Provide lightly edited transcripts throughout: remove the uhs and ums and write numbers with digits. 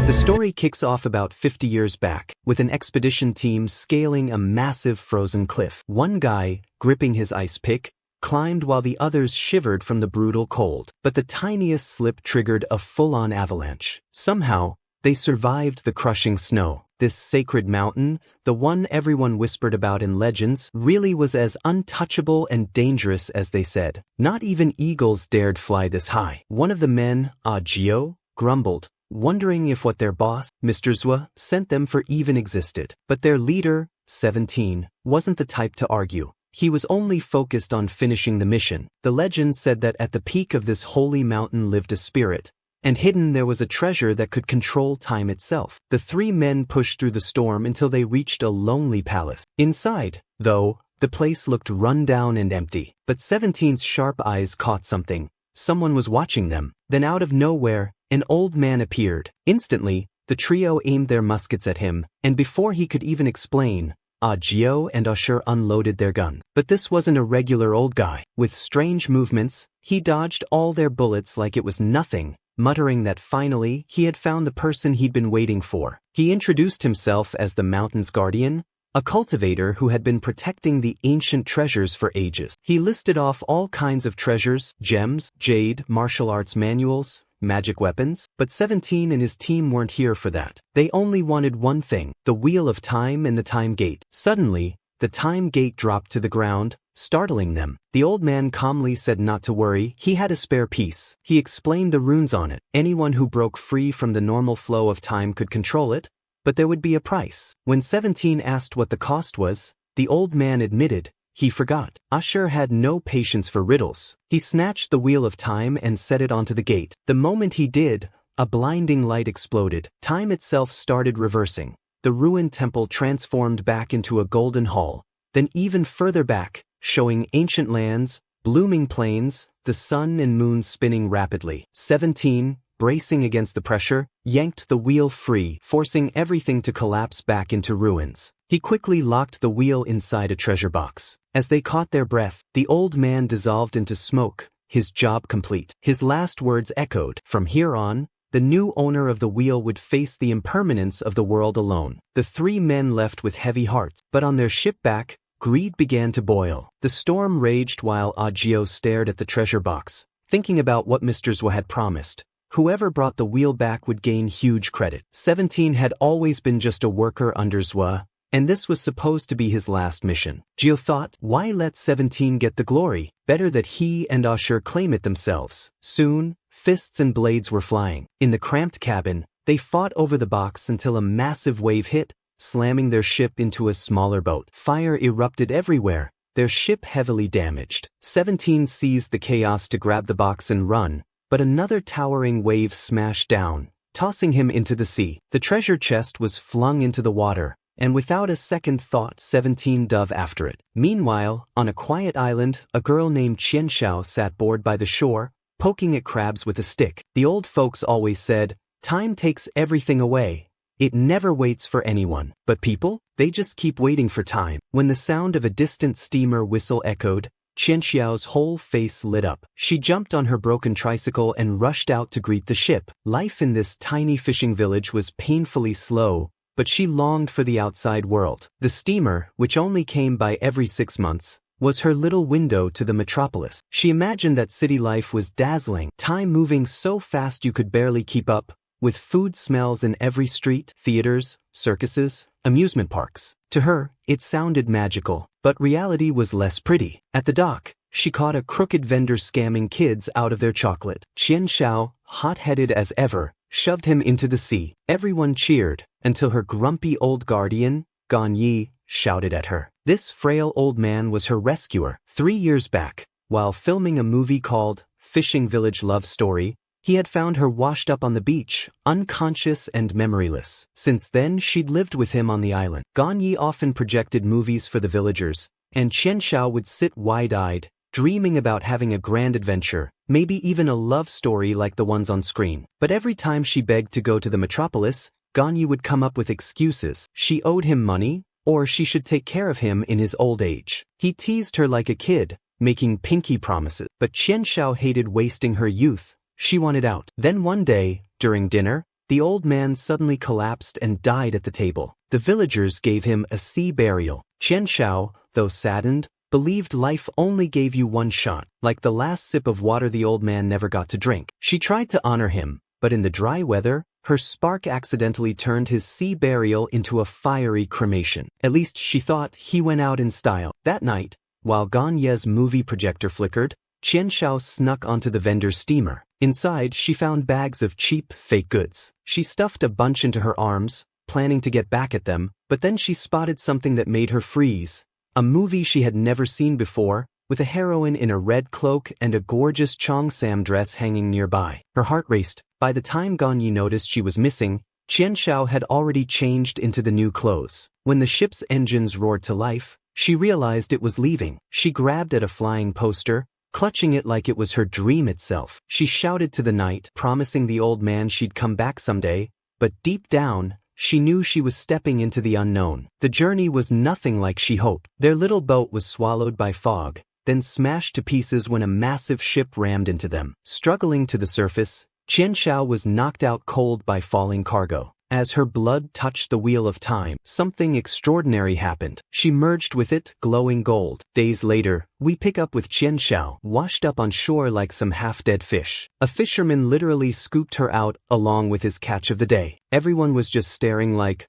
The story kicks off about 50 years back, with an expedition team scaling a massive frozen cliff. One guy, gripping his ice pick, climbed while the others shivered from the brutal cold. But the tiniest slip triggered a full-on avalanche. Somehow, they survived the crushing snow. This sacred mountain, the one everyone whispered about in legends, really was as untouchable and dangerous as they said. Not even eagles dared fly this high. One of the men, Gio, grumbled, wondering if what their boss, Mr. Zwa, sent them for even existed. But their leader, 17, wasn't the type to argue. He was only focused on finishing the mission. The legend said that at the peak of this holy mountain lived a spirit, and hidden there was a treasure that could control time itself. The three men pushed through the storm until they reached a lonely palace. Inside, though, the place looked run down and empty. But 17's sharp eyes caught something. Someone was watching them. Then out of nowhere, an old man appeared. Instantly, the trio aimed their muskets at him, and before he could even explain, Gio and Usher unloaded their guns. But this wasn't a regular old guy. With strange movements, he dodged all their bullets like it was nothing, muttering that finally he had found the person he'd been waiting for. He introduced himself as the mountain's guardian, a cultivator who had been protecting the ancient treasures for ages. He listed off all kinds of treasures, gems, jade, martial arts manuals, magic weapons, but 17 and his team weren't here for that. They only wanted one thing, the Wheel of Time and the Time Gate. Suddenly, the Time Gate dropped to the ground, startling them. The old man calmly said not to worry, he had a spare piece. He explained the runes on it. Anyone who broke free from the normal flow of time could control it, but there would be a price. When 17 asked what the cost was, the old man admitted he forgot. Usher had no patience for riddles. He snatched the Wheel of Time and set it onto the gate. The moment he did, a blinding light exploded. Time itself started reversing. The ruined temple transformed back into a golden hall, then even further back, showing ancient lands, blooming plains, the sun and moon spinning rapidly. 17, bracing against the pressure, yanked the wheel free, forcing everything to collapse back into ruins. He quickly locked the wheel inside a treasure box. As they caught their breath, the old man dissolved into smoke, his job complete. His last words echoed, from here on, the new owner of the wheel would face the impermanence of the world alone. The three men left with heavy hearts, but on their ship back, greed began to boil. The storm raged while Gio stared at the treasure box, thinking about what Mr. Zwa had promised. Whoever brought the wheel back would gain huge credit. 17 had always been just a worker under Zwa, and this was supposed to be his last mission. Gio thought, why let 17 get the glory? Better that he and Usher claim it themselves. Soon, fists and blades were flying. In the cramped cabin, they fought over the box until a massive wave hit, slamming their ship into a smaller boat. Fire erupted everywhere, their ship heavily damaged. 17 seized the chaos to grab the box and run, but another towering wave smashed down, tossing him into the sea. The treasure chest was flung into the water, and without a second thought 17 dove after it. Meanwhile, on a quiet island, a girl named Qian Xiao sat bored by the shore, poking at crabs with a stick. The old folks always said, time takes everything away. It never waits for anyone. But people? They just keep waiting for time. When the sound of a distant steamer whistle echoed, Qian Xiao's whole face lit up. She jumped on her broken tricycle and rushed out to greet the ship. Life in this tiny fishing village was painfully slow, but she longed for the outside world. The steamer, which only came by every 6 months, was her little window to the metropolis. She imagined that city life was dazzling, time moving so fast you could barely keep up, with food smells in every street, theaters, circuses, amusement parks. To her, it sounded magical, but reality was less pretty. At the dock, she caught a crooked vendor scamming kids out of their chocolate. Qian Xiao, hot-headed as ever, shoved him into the sea. Everyone cheered, until her grumpy old guardian, Gan Yi, shouted at her. This frail old man was her rescuer. 3 years back, while filming a movie called Fishing Village Love Story, he had found her washed up on the beach, unconscious and memoryless. Since then, she'd lived with him on the island. Gan Yi often projected movies for the villagers, and Qian Xiao would sit wide-eyed, dreaming about having a grand adventure, maybe even a love story like the ones on screen. But every time she begged to go to the metropolis, Gan Yi would come up with excuses. She owed him money, or she should take care of him in his old age. He teased her like a kid, making pinky promises. But Qian Xiao hated wasting her youth. She wanted out. Then one day, during dinner, the old man suddenly collapsed and died at the table. The villagers gave him a sea burial. Qian Shao, though saddened, believed life only gave you one shot. Like the last sip of water the old man never got to drink. She tried to honor him, but in the dry weather, her spark accidentally turned his sea burial into a fiery cremation. At least she thought he went out in style. That night, while Ganye's movie projector flickered, Qian Shao snuck onto the vendor's steamer. Inside, she found bags of cheap, fake goods. She stuffed a bunch into her arms, planning to get back at them, but then she spotted something that made her freeze. A movie she had never seen before, with a heroine in a red cloak and a gorgeous Cheongsam dress hanging nearby. Her heart raced. By the time Ganye noticed she was missing, Qian Shao had already changed into the new clothes. When the ship's engines roared to life, she realized it was leaving. She grabbed at a flying poster, clutching it like it was her dream itself. She shouted to the night, promising the old man she'd come back someday, but deep down, she knew she was stepping into the unknown. The journey was nothing like she hoped. Their little boat was swallowed by fog, then smashed to pieces when a massive ship rammed into them. Struggling to the surface, Qian Shao was knocked out cold by falling cargo. As her blood touched the wheel of time, something extraordinary happened. She merged with it, glowing gold. Days later, we pick up with Qian Shao, washed up on shore like some half-dead fish. A fisherman literally scooped her out along with his catch of the day. Everyone was just staring like,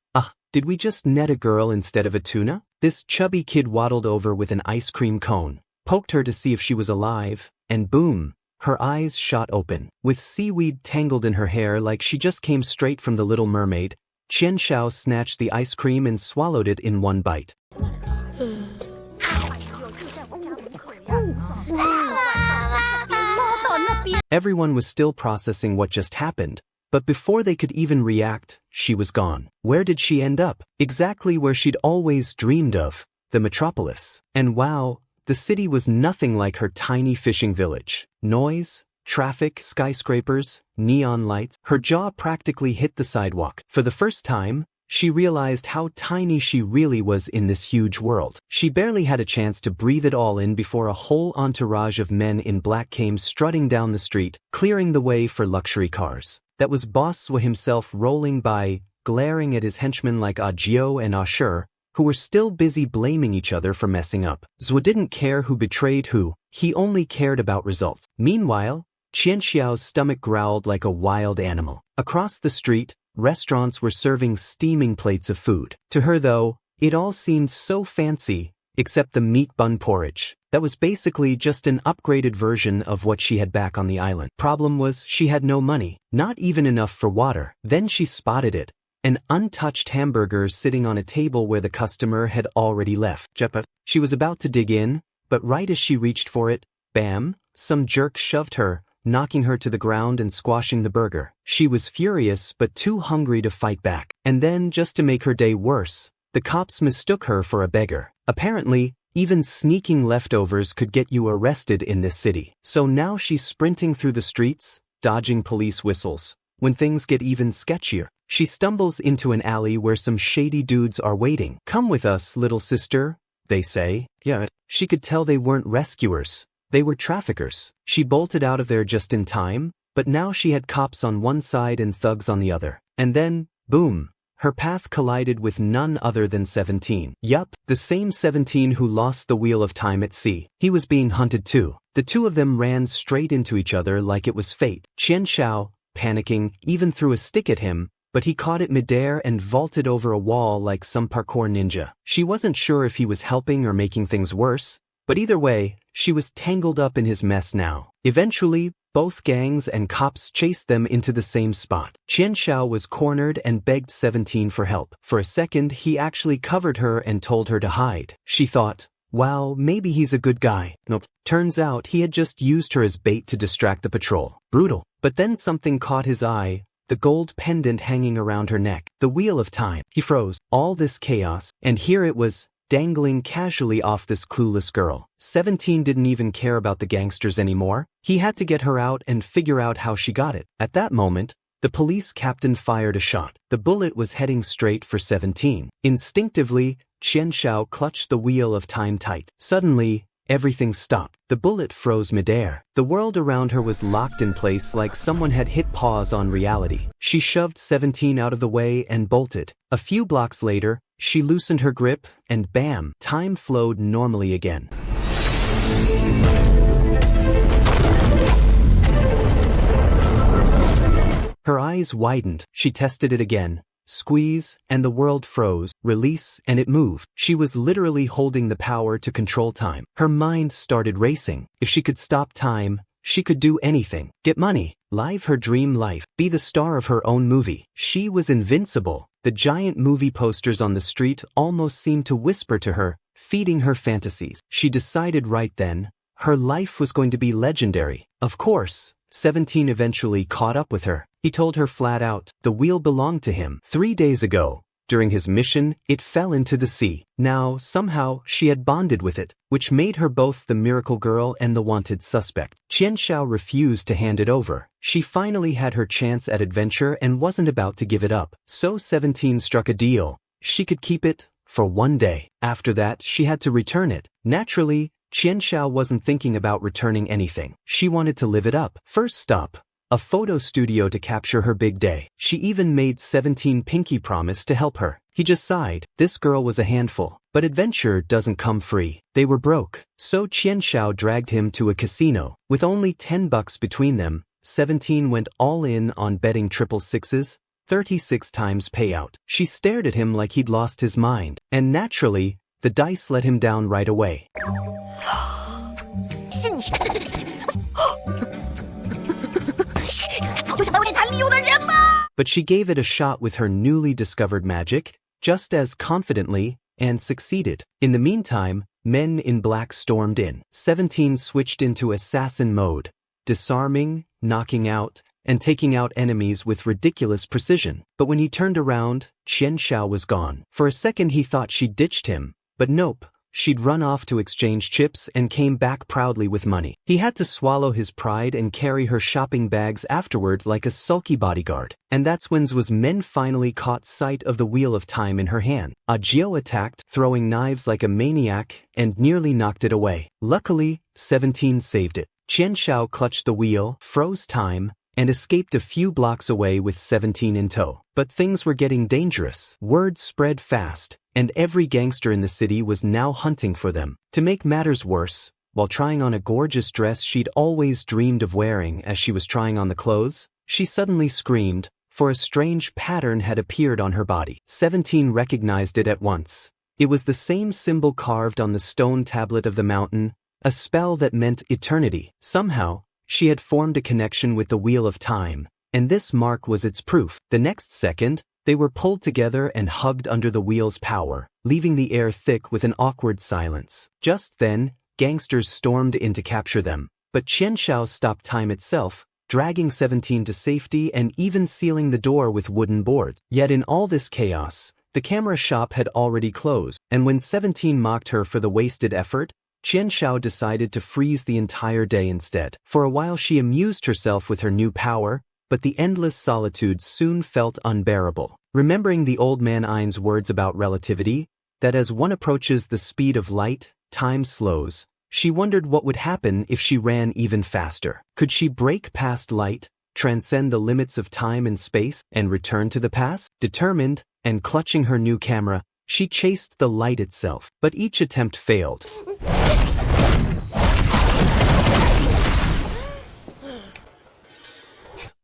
did we just net a girl instead of a tuna? This chubby kid waddled over with an ice cream cone, poked her to see if she was alive, and boom! Her eyes shot open. With seaweed tangled in her hair like she just came straight from The Little Mermaid, Qian Shao snatched the ice cream and swallowed it in one bite. Everyone was still processing what just happened, but before they could even react, she was gone. Where did she end up? Exactly where she'd always dreamed of, the metropolis. And wow, the city was nothing like her tiny fishing village. Noise, traffic, skyscrapers, neon lights. Her jaw practically hit the sidewalk. For the first time, she realized how tiny she really was in this huge world. She barely had a chance to breathe it all in before a whole entourage of men in black came strutting down the street, clearing the way for luxury cars. That was Boss Sui himself rolling by, glaring at his henchmen like Jiao and Ashur, who were still busy blaming each other for messing up. Zhou didn't care who betrayed who, he only cared about results. Meanwhile, Qian Xiao's stomach growled like a wild animal. Across the street, restaurants were serving steaming plates of food. To her though, it all seemed so fancy, except the meat bun porridge. That was basically just an upgraded version of what she had back on the island. Problem was, she had no money, not even enough for water. Then she spotted it. An untouched hamburger sitting on a table where the customer had already left. She was about to dig in, but right as she reached for it, bam, some jerk shoved her, knocking her to the ground and squashing the burger. She was furious but too hungry to fight back. And then, just to make her day worse, the cops mistook her for a beggar. Apparently, even sneaking leftovers could get you arrested in this city. So now she's sprinting through the streets, dodging police whistles. When things get even sketchier, she stumbles into an alley where some shady dudes are waiting. "Come with us, little sister," they say. Yeah, she could tell they weren't rescuers. They were traffickers. She bolted out of there just in time, but now she had cops on one side and thugs on the other. And then, boom, her path collided with none other than 17. Yup, the same 17 who lost the wheel of time at sea. He was being hunted too. The two of them ran straight into each other like it was fate. Qian Shao, panicking, even threw a stick at him, but he caught it midair and vaulted over a wall like some parkour ninja. She wasn't sure if he was helping or making things worse, but either way, she was tangled up in his mess now. Eventually, both gangs and cops chased them into the same spot. Qian Shao was cornered and begged 17 for help. For a second, he actually covered her and told her to hide. She thought, wow, maybe he's a good guy. Nope. Turns out he had just used her as bait to distract the patrol. Brutal. But then something caught his eye, the gold pendant hanging around her neck. The wheel of time. He froze. All this chaos, and here it was, dangling casually off this clueless girl. 17 didn't even care about the gangsters anymore. He had to get her out and figure out how she got it. At that moment, the police captain fired a shot. The bullet was heading straight for 17. Instinctively, Qian Shao clutched the wheel of time tight. Suddenly, everything stopped. The bullet froze midair. The world around her was locked in place like someone had hit pause on reality. She shoved 17 out of the way and bolted. A few blocks later, she loosened her grip, and bam, time flowed normally again. Her eyes widened. She tested it again. Squeeze, and the world froze. Release, and it moved. She was literally holding the power to control time. Her mind started racing. If she could stop time, she could do anything. Get money, live her dream life, be the star of her own movie. She was invincible. The giant movie posters on the street almost seemed to whisper to her, feeding her fantasies. She decided right then, her life was going to be legendary. Of course, 17 eventually caught up with her. He told her flat out, the wheel belonged to him. 3 days ago, during his mission, it fell into the sea. Now, somehow, she had bonded with it, which made her both the miracle girl and the wanted suspect. Qianshao refused to hand it over. She finally had her chance at adventure and wasn't about to give it up. So 17 struck a deal. She could keep it for 1 day. After that, she had to return it. Naturally, Qianshao wasn't thinking about returning anything. She wanted to live it up. First stop, a photo studio to capture her big day. She even made 17 pinky promise to help her. He just sighed. This girl was a handful. But adventure doesn't come free. They were broke. So Qianshao dragged him to a casino. With only $10 between them, 17 went all in on betting triple sixes, 36 times payout. She stared at him like he'd lost his mind. And naturally, the dice let him down right away. But she gave it a shot with her newly discovered magic, just as confidently, and succeeded. In the meantime, men in black stormed in. 17 switched into assassin mode, disarming, knocking out, and taking out enemies with ridiculous precision. But when he turned around, Qianshao was gone. For a second he thought she'd ditched him, but nope. She'd run off to exchange chips and came back proudly with money. He had to swallow his pride and carry her shopping bags afterward like a sulky bodyguard. And that's when Zhu's men finally caught sight of the wheel of time in her hand. Jiao attacked, throwing knives like a maniac, and nearly knocked it away. Luckily, 17 saved it. Qianshao clutched the wheel, froze time, and escaped a few blocks away with 17 in tow. But things were getting dangerous. Word spread fast, and every gangster in the city was now hunting for them. To make matters worse, while trying on a gorgeous dress she'd always dreamed of wearing as she was trying on the clothes, she suddenly screamed, for a strange pattern had appeared on her body. 17 recognized it at once. It was the same symbol carved on the stone tablet of the mountain, a spell that meant eternity. Somehow, she had formed a connection with the wheel of time, and this mark was its proof. The next second, they were pulled together and hugged under the wheel's power, leaving the air thick with an awkward silence. Just then, gangsters stormed in to capture them, but Qianshao stopped time itself, dragging 17 to safety and even sealing the door with wooden boards. Yet in all this chaos, the camera shop had already closed, and when 17 mocked her for the wasted effort, Qianshao decided to freeze the entire day instead. For a while she amused herself with her new power, but the endless solitude soon felt unbearable. Remembering the old man Ein's words about relativity, that as one approaches the speed of light, time slows, she wondered what would happen if she ran even faster. Could she break past light, transcend the limits of time and space, and return to the past? Determined, and clutching her new camera, she chased the light itself. But each attempt failed.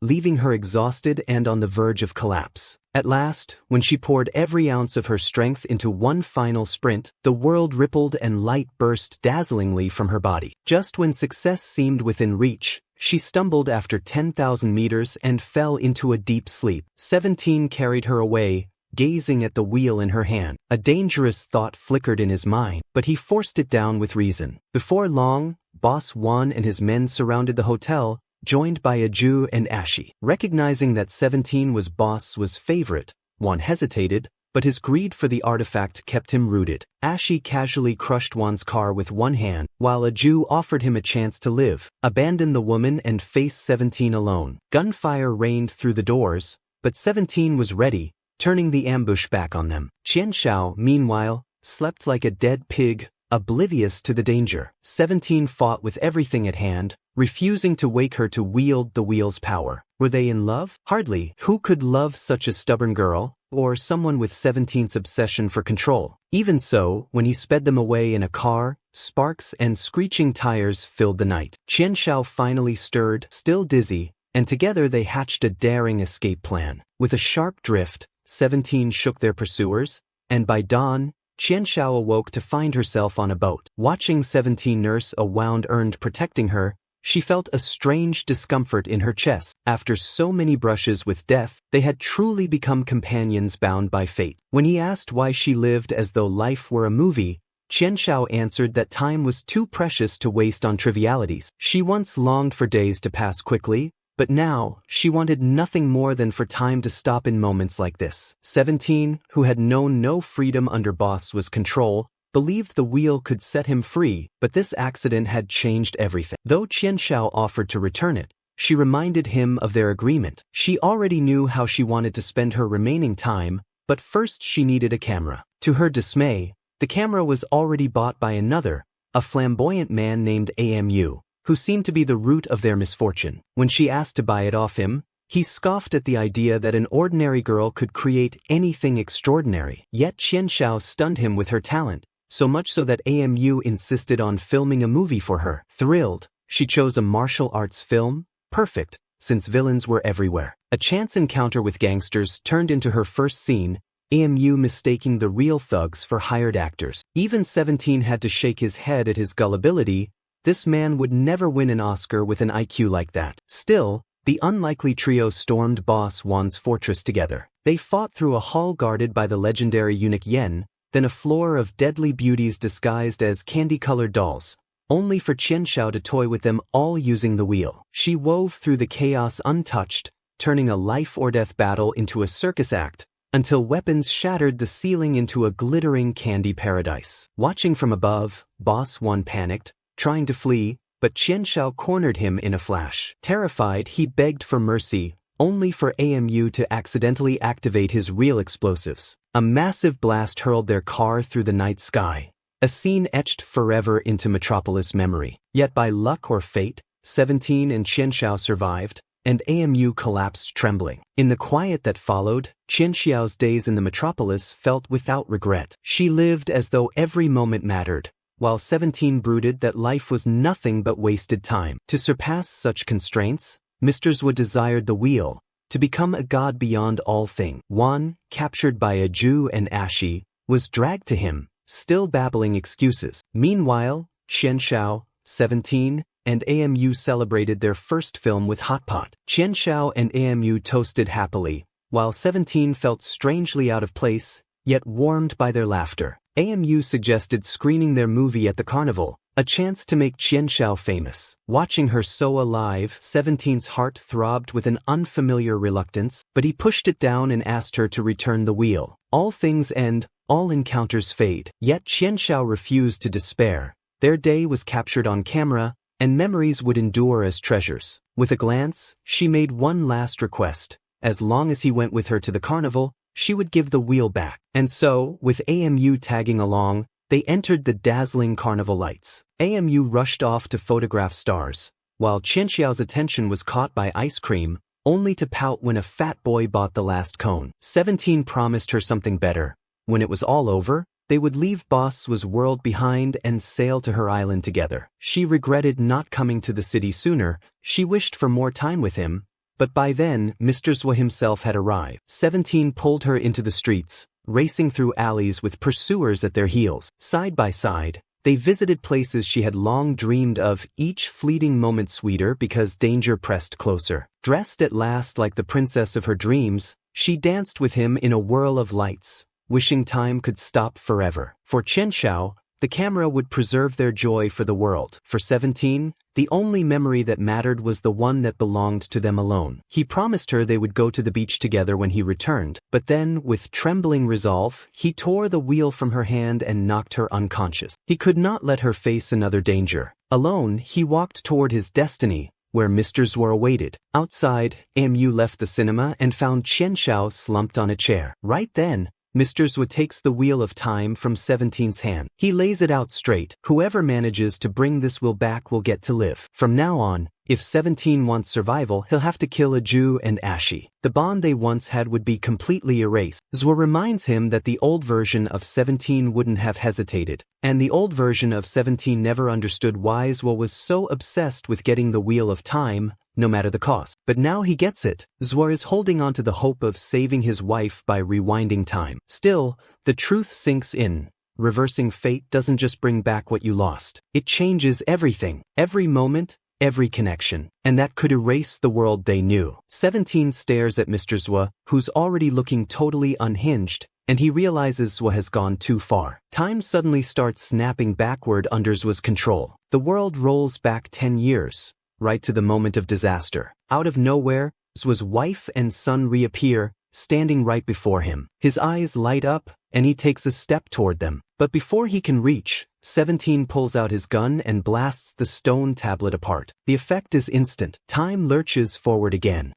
Leaving her exhausted and on the verge of collapse. At last, when she poured every ounce of her strength into one final sprint, the world rippled and light burst dazzlingly from her body. Just when success seemed within reach, she stumbled after 10,000 meters and fell into a deep sleep. 17 carried her away, gazing at the wheel in her hand. A dangerous thought flickered in his mind, but he forced it down with reason. Before long, Boss Wan and his men surrounded the hotel, joined by Zhu and Ashi. Recognizing that 17 was Boss's favorite, Wan hesitated, but his greed for the artifact kept him rooted. Ashi casually crushed Wan's car with one hand, while Zhu offered him a chance to live, abandon the woman and face 17 alone. Gunfire rained through the doors, but 17 was ready, turning the ambush back on them. Qianshao, meanwhile, slept like a dead pig, oblivious to the danger. 17 fought with everything at hand, refusing to wake her to wield the wheel's power. Were they in love? Hardly. Who could love such a stubborn girl, or someone with 17's obsession for control? Even so, when he sped them away in a car, sparks and screeching tires filled the night. Qianshao finally stirred, still dizzy, and together they hatched a daring escape plan. With a sharp drift, 17 shook their pursuers, and by dawn, Qianshao awoke to find herself on a boat. Watching 17 nurse a wound earned protecting her, she felt a strange discomfort in her chest. After so many brushes with death, they had truly become companions bound by fate. When he asked why she lived as though life were a movie, Qianshao answered that time was too precious to waste on trivialities. She once longed for days to pass quickly, but now, she wanted nothing more than for time to stop in moments like this. 17, who had known no freedom under Boss's control, believed the wheel could set him free, but this accident had changed everything. Though Qianshao offered to return it, she reminded him of their agreement. She already knew how she wanted to spend her remaining time, but first she needed a camera. To her dismay, the camera was already bought by another, a flamboyant man named Amu, who seemed to be the root of their misfortune. When she asked to buy it off him, he scoffed at the idea that an ordinary girl could create anything extraordinary. Yet Qianshao stunned him with her talent, so much so that Amu insisted on filming a movie for her. Thrilled, she chose a martial arts film, perfect, since villains were everywhere. A chance encounter with gangsters turned into her first scene, Amu mistaking the real thugs for hired actors. Even 17 had to shake his head at his gullibility. This man would never win an Oscar with an IQ like that. Still, the unlikely trio stormed Boss Wan's fortress together. They fought through a hall guarded by the legendary eunuch Yen, then a floor of deadly beauties disguised as candy-colored dolls, only for Qianshao to toy with them all using the wheel. She wove through the chaos untouched, turning a life-or-death battle into a circus act, until weapons shattered the ceiling into a glittering candy paradise. Watching from above, Boss Wan panicked, trying to flee, but Qianshao cornered him in a flash. Terrified, he begged for mercy, only for Amu to accidentally activate his real explosives. A massive blast hurled their car through the night sky, a scene etched forever into Metropolis memory. Yet by luck or fate, 17 and Qianshao survived, and Amu collapsed trembling. In the quiet that followed, Qianshao's days in the Metropolis felt without regret. She lived as though every moment mattered, while 17 brooded that life was nothing but wasted time. To surpass such constraints, Mr. Zhou desired the wheel, to become a god beyond all things. Wan, captured by a Jew and Ashi, was dragged to him, still babbling excuses. Meanwhile, Qianshao, 17, and Amu celebrated their first film with hot pot. Qianshao and Amu toasted happily, while 17 felt strangely out of place, yet warmed by their laughter. Amu suggested screening their movie at the carnival, a chance to make Qianshao famous. Watching her so alive, 17's heart throbbed with an unfamiliar reluctance, but he pushed it down and asked her to return the wheel. All things end, all encounters fade. Yet Qianshao refused to despair. Their day was captured on camera, and memories would endure as treasures. With a glance, she made one last request. As long as he went with her to the carnival, she would give the wheel back. And so, with Amu tagging along, they entered the dazzling carnival lights. Amu rushed off to photograph stars, while Qianshao's attention was caught by ice cream, only to pout when a fat boy bought the last cone. 17 promised her something better. When it was all over, they would leave Boss's world behind and sail to her island together. She regretted not coming to the city sooner. She wished for more time with him, but by then, Mr. Zhou himself had arrived. 17 pulled her into the streets, racing through alleys with pursuers at their heels. Side by side, they visited places she had long dreamed of, each fleeting moment sweeter because danger pressed closer. Dressed at last like the princess of her dreams, she danced with him in a whirl of lights, wishing time could stop forever. For Qianshao, the camera would preserve their joy for the world. For 17, the only memory that mattered was the one that belonged to them alone. He promised her they would go to the beach together when he returned, but then, with trembling resolve, he tore the wheel from her hand and knocked her unconscious. He could not let her face another danger. Alone, he walked toward his destiny, where Mr. Zhou awaited. Outside, Amu left the cinema and found Qianshao slumped on a chair. Right then, Mr. Zwa takes the wheel of time from 17's hand. He lays it out straight. Whoever manages to bring this wheel back will get to live. From now on, if 17 wants survival, he'll have to kill a Jew and Ashi. The bond they once had would be completely erased. Zwa reminds him that the old version of 17 wouldn't have hesitated, and the old version of 17 never understood why Zwa was so obsessed with getting the wheel of time, no matter the cost. But now he gets it. Zwa is holding on to the hope of saving his wife by rewinding time. Still, the truth sinks in. Reversing fate doesn't just bring back what you lost. It changes everything. Every moment, every connection, and that could erase the world they knew. 17 stares at Mr. Zwa, who's already looking totally unhinged, and he realizes Zwa has gone too far. Time suddenly starts snapping backward under Zwa's control. The world rolls back 10 years, right to the moment of disaster. Out of nowhere, Zwa's wife and son reappear, standing right before him. His eyes light up, and he takes a step toward them. But before he can reach, 17 pulls out his gun and blasts the stone tablet apart. The effect is instant. Time lurches forward again.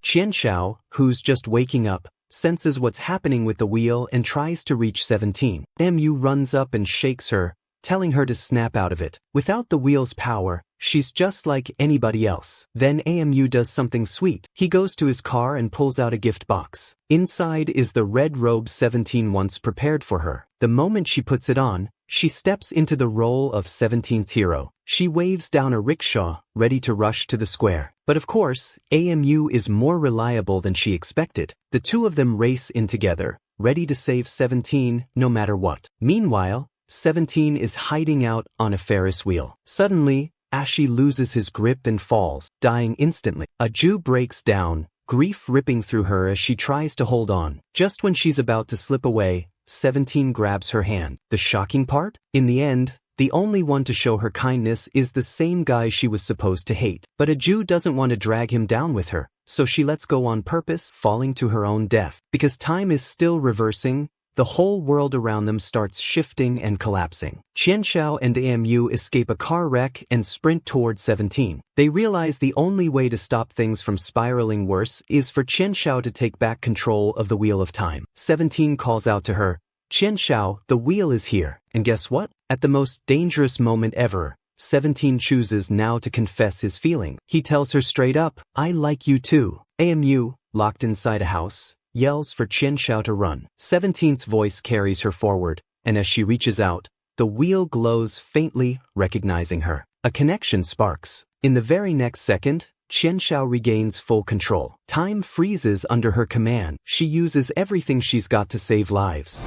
Qianxiao, who's just waking up, senses what's happening with the wheel and tries to reach 17. Mu runs up and shakes her, telling her to snap out of it. Without the wheel's power, she's just like anybody else. Then Amu does something sweet. He goes to his car and pulls out a gift box. Inside is the red robe 17 once prepared for her. The moment she puts it on, she steps into the role of 17's hero. She waves down a rickshaw, ready to rush to the square. But of course, Amu is more reliable than she expected. The two of them race in together, ready to save 17 no matter what. Meanwhile, 17 is hiding out on a Ferris wheel. Suddenly, Ashi loses his grip and falls, dying instantly. A Jew breaks down, grief ripping through her as she tries to hold on. Just when she's about to slip away, 17 grabs her hand. The shocking part? In the end, the only one to show her kindness is the same guy she was supposed to hate. But a Jew doesn't want to drag him down with her, so she lets go on purpose, falling to her own death. Because time is still reversing, the whole world around them starts shifting and collapsing. Qianxiao and Amu escape a car wreck and sprint toward 17. They realize the only way to stop things from spiraling worse is for Qianxiao to take back control of the wheel of time. 17 calls out to her, "Qianxiao, the wheel is here." And guess what? At the most dangerous moment ever, 17 chooses now to confess his feeling. He tells her straight up, "I like you too." Amu, locked inside a house, yells for Qianxiao to run. 17's voice carries her forward, and as she reaches out, the wheel glows faintly, recognizing her. A connection sparks. In the very next second, Qianxiao regains full control. Time freezes under her command. She uses everything she's got to save lives.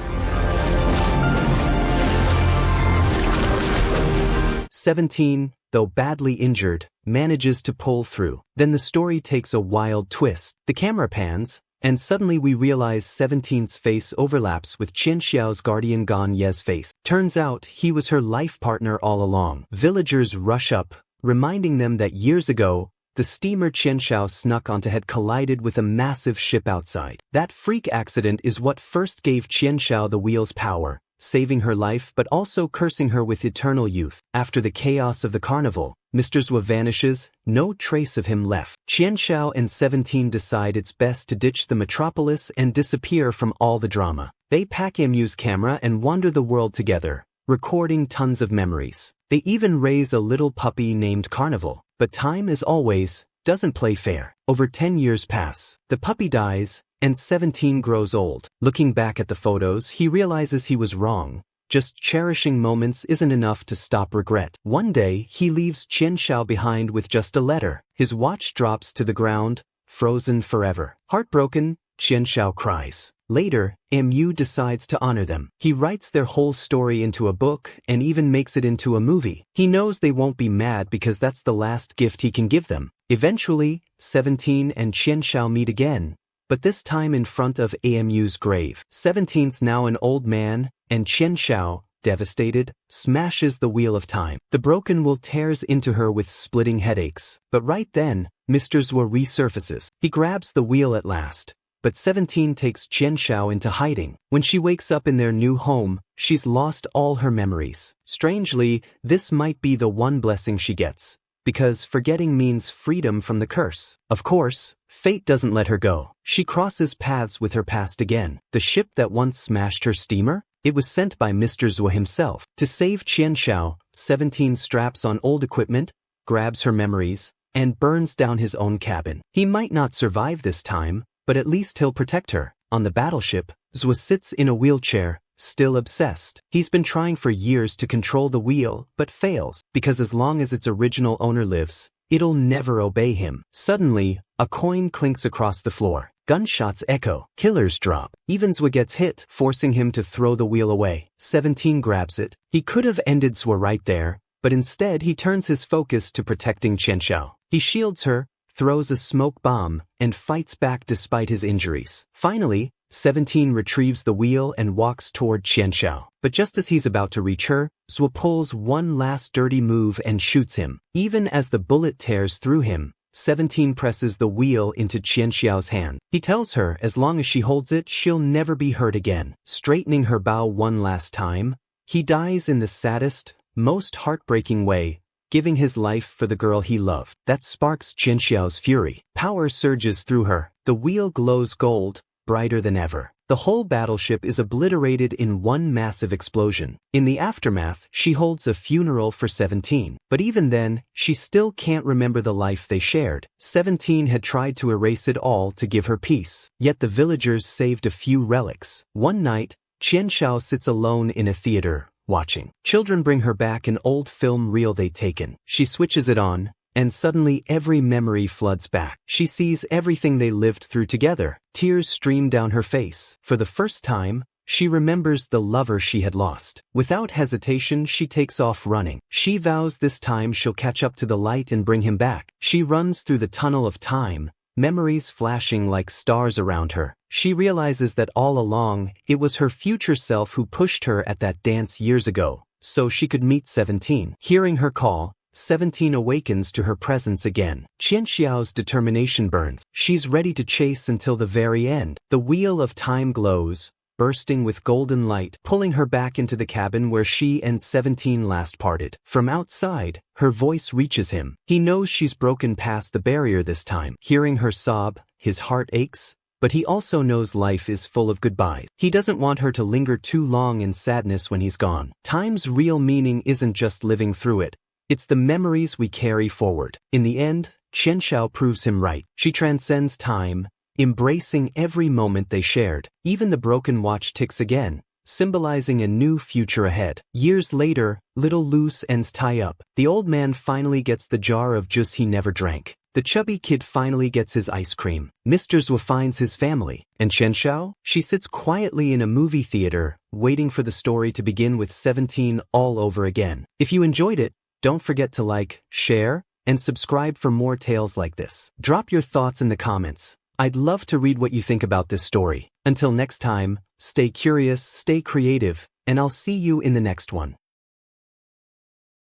17, though badly injured, manages to pull through. Then the story takes a wild twist. The camera pans, and suddenly we realize 17's face overlaps with Qianxiao's guardian Gan Ye's face. Turns out he was her life partner all along. Villagers rush up, reminding them that years ago, the steamer Qianxiao snuck onto had collided with a massive ship outside. That freak accident is what first gave Qianxiao the wheel's power, saving her life but also cursing her with eternal youth. After the chaos of the carnival, Mr. Zwa vanishes, no trace of him left. Qianxiao and 17 decide it's best to ditch the metropolis and disappear from all the drama. They pack Amu's camera and wander the world together, recording tons of memories. They even raise a little puppy named Carnival. But time, as always, doesn't play fair. Over 10 years pass. The puppy dies, and 17 grows old. Looking back at the photos, he realizes he was wrong. Just cherishing moments isn't enough to stop regret. One day, he leaves Qianxiao behind with just a letter. His watch drops to the ground, frozen forever. Heartbroken, Qianxiao cries. Later, Mu decides to honor them. He writes their whole story into a book and even makes it into a movie. He knows they won't be mad because that's the last gift he can give them. Eventually, 17 and Qianxiao meet again, but this time in front of Amu's grave. 17's now an old man, and Qianxiao, devastated, smashes the wheel of time. The broken will tears into her with splitting headaches. But right then, Mr. Zwa resurfaces. He grabs the wheel at last, but 17 takes Qianxiao into hiding. When she wakes up in their new home, she's lost all her memories. Strangely, this might be the one blessing she gets, because forgetting means freedom from the curse. Of course, fate doesn't let her go. She crosses paths with her past again. The ship that once smashed her steamer? It was sent by Mr. Zhuo himself. To save Qianxiao, 17 straps on old equipment, grabs her memories, and burns down his own cabin. He might not survive this time, but at least he'll protect her. On the battleship, Zhuo sits in a wheelchair, still obsessed. He's been trying for years to control the wheel, but fails, because as long as its original owner lives, it'll never obey him. Suddenly, a coin clinks across the floor. Gunshots echo. Killers drop. Even Zhuo gets hit, forcing him to throw the wheel away. 17 grabs it. He could have ended Zhuo right there, but instead he turns his focus to protecting Qianxiao. He shields her, throws a smoke bomb, and fights back despite his injuries. Finally, 17 retrieves the wheel and walks toward Qianxiao. But just as he's about to reach her, Zhuo pulls one last dirty move and shoots him. Even as the bullet tears through him, 17 presses the wheel into Qianxiao's hand. He tells her as long as she holds it, she'll never be hurt again. Straightening her bow one last time, he dies in the saddest, most heartbreaking way, giving his life for the girl he loved. That sparks Qianxiao's fury. Power surges through her. The wheel glows gold, brighter than ever. The whole battleship is obliterated in one massive explosion. In the aftermath, she holds a funeral for 17. But even then, she still can't remember the life they shared. 17 had tried to erase it all to give her peace. Yet the villagers saved a few relics. One night, Qianxiao sits alone in a theater, watching. Children bring her back an old film reel they'd taken. She switches it on, and suddenly every memory floods back. She sees everything they lived through together. Tears stream down her face. For the first time, she remembers the lover she had lost. Without hesitation, she takes off running. She vows this time she'll catch up to the light and bring him back. She runs through the tunnel of time, memories flashing like stars around her. She realizes that all along, it was her future self who pushed her at that dance years ago, so she could meet 17. Hearing her call, 17 awakens to her presence again. Qianxiao's determination burns. She's ready to chase until the very end. The wheel of time glows, bursting with golden light, pulling her back into the cabin where she and 17 last parted. From outside, her voice reaches him. He knows she's broken past the barrier this time. Hearing her sob, his heart aches, but he also knows life is full of goodbyes. He doesn't want her to linger too long in sadness when he's gone. Time's real meaning isn't just living through it. It's the memories we carry forward. In the end, Qianxiao proves him right. She transcends time, embracing every moment they shared. Even the broken watch ticks again, symbolizing a new future ahead. Years later, little loose ends tie up. The old man finally gets the jar of juice he never drank. The chubby kid finally gets his ice cream. Mr. Zhuo finds his family. And Qianxiao? She sits quietly in a movie theater, waiting for the story to begin with 17 all over again. If you enjoyed it, don't forget to like, share, and subscribe for more tales like this. Drop your thoughts in the comments. I'd love to read what you think about this story. Until next time, stay curious, stay creative, and I'll see you in the next one.